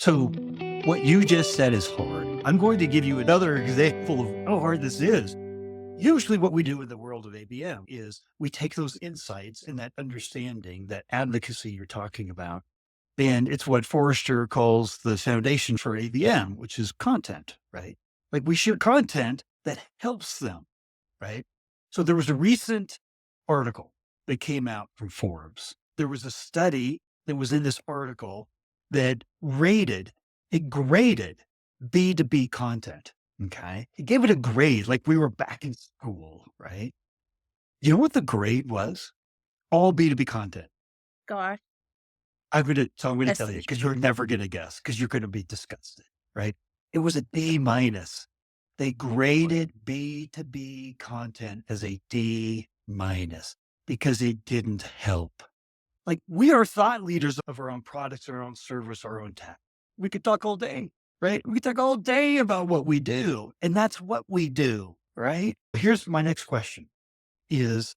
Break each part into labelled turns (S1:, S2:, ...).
S1: So, what you just said is hard. I'm going to give you another example of how hard this is. Usually, what we do in the world of ABM is we take those insights and that understanding, that advocacy you're talking about, and it's what Forrester calls the foundation for ABM, which is content, right? Like we share content that helps them, right? So, there was a recent article that came out from Forbes. There was a study that was in this article that it graded B2B content. Okay. It gave it a grade like we were back in school, right? You know what the grade was? All B2B content.
S2: Gosh,
S1: I'm gonna
S2: a
S1: tell you
S2: C.
S1: because you're never gonna guess because you're gonna be disgusted, right? It was a D minus. They graded B2B content as a D minus because it didn't help. Like we are thought leaders of our own products, our own service, our own tech. We could talk all day, right? We could talk all day about what we do, and that's what we do, right? Here's my next question is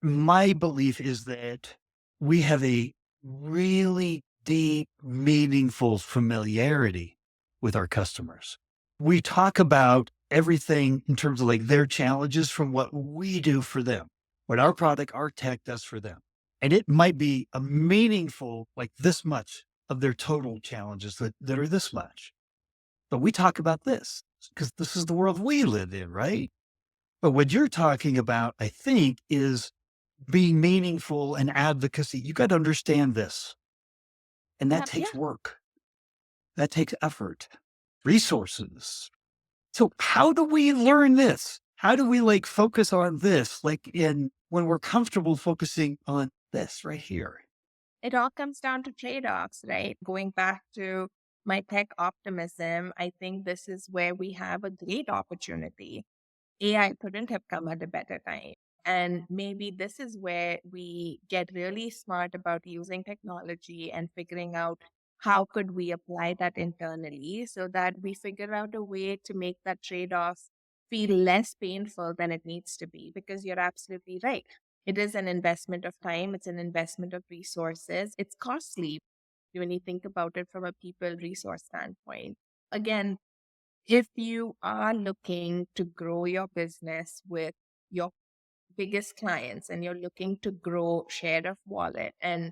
S1: my belief is that we have a really deep, meaningful familiarity with our customers. We talk about everything in terms of like their challenges from what we do for them, what our product, our tech does for them. And it might be a meaningful, like this much of their total challenges that are this much. But we talk about this because this is the world we live in, right? But what you're talking about, I think, is being meaningful and advocacy. You got to understand this. And that
S2: Yeah,
S1: takes work. That takes effort, resources. So how do we learn this? How do we like focus on this? Like in when we're comfortable focusing on this right here.
S2: it all comes down to trade-offs, right? Going back to my tech optimism, I think this is where we have a great opportunity. AI couldn't have come at a better time. And maybe this is where we get really smart about using technology and figuring out how could we apply that internally so that we figure out a way to make that trade-off feel less painful than it needs to be. Because you're absolutely right. It is an investment of time, it's an investment of resources. It's costly when you think about it from a people resource standpoint. Again, if you are looking to grow your business with your biggest clients and you're looking to grow share of wallet, and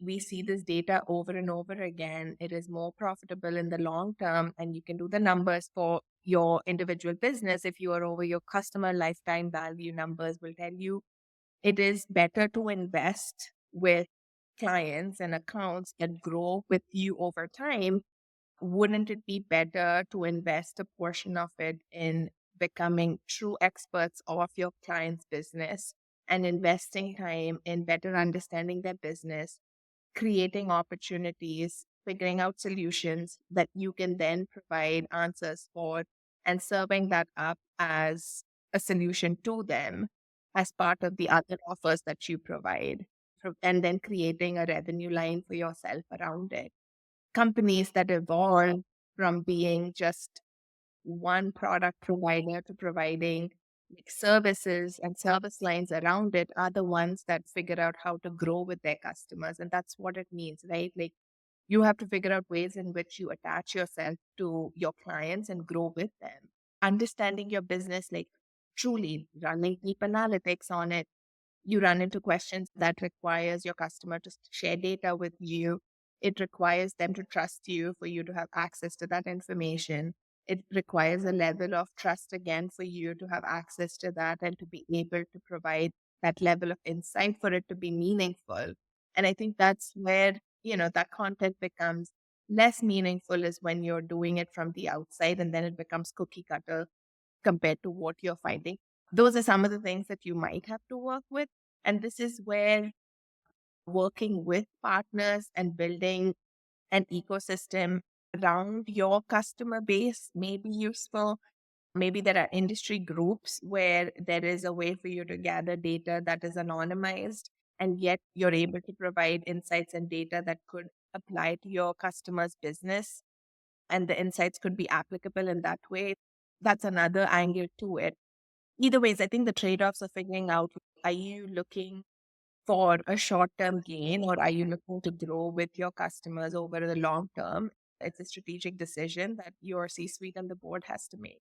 S2: we see this data over and over again, it is more profitable in the long term. And you can do the numbers for your individual business. If you are over your customer lifetime value, numbers will tell you it is better to invest with clients and accounts that grow with you over time. Wouldn't it be better to invest a portion of it in becoming true experts of your client's business and investing time in better understanding their business, creating opportunities, figuring out solutions that you can then provide answers for, and serving that up as a solution to them as part of the other offers that you provide, and then creating a revenue line for yourself around it. Companies that evolve from being just one product provider to providing like services and service lines around it are the ones that figure out how to grow with their customers. And that's what it means, right? Like you have to figure out ways in which you attach yourself to your clients and grow with them. Understanding your business, like truly running deep analytics on it, you run into questions that requires your customer to share data with you. It requires them to trust you for you to have access to that information. It requires a level of trust again for you to have access to that and to be able to provide that level of insight for it to be meaningful. And I think that's where, that content becomes less meaningful is when you're doing it from the outside and then it becomes cookie cutter compared to what you're finding. Those are some of the things that you might have to work with. And this is where working with partners and building an ecosystem around your customer base may be useful. Maybe there are industry groups where there is a way for you to gather data that is anonymized, and yet you're able to provide insights and data that could apply to your customer's business, and the insights could be applicable in that way. That's another angle to it. Either ways, I think the trade-offs of figuring out, are you looking for a short-term gain or are you looking to grow with your customers over the long term? It's a strategic decision that your C suite and the board has to make.